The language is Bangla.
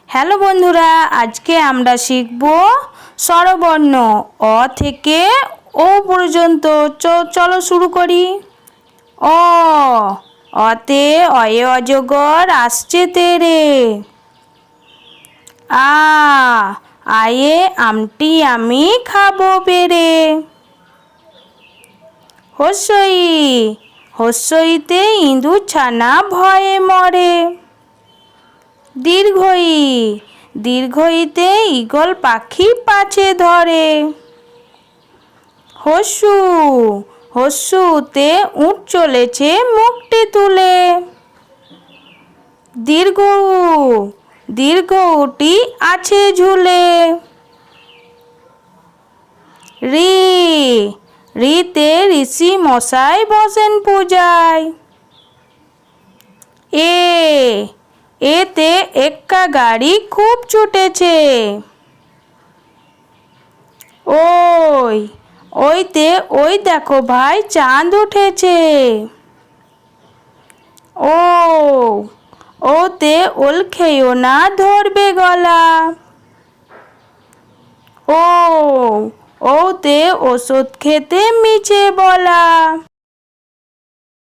হ্যালো বন্ধুরা, আজকে আমরা শিখব স্বরবর্ণ অ থেকে ও পর্যন্ত। চলো শুরু করি। অ, অতে অয়ে অজগর আসছে তেরে। আ, আয়ে আমটি আমি খাবো পেরে। হস্যই, হস্যইতে ইঁদুর ছানা ভয়ে মরে। দীর্ঘই, দীর্ঘইতে ঈগল পাখি পাছে ধরে। হস্যু, হস্যুতে উট চলেছে মুখটি তুলে। দীর্ঘ, দীর্ঘউটি আছে ঝুলে। ঋ, ঋতে ঋষি মশাই বসেন পূজায়। এ, এতে এক্কা গাড়ি খুব ছুটেছে। ওই, ওইতে ওই দেখো ভাই চাঁদ উঠেছে। ও, ওতে ওল খেয়েও না ধরবে গলা। ও, ওতে ওষুধ খেতে মিছে বলা।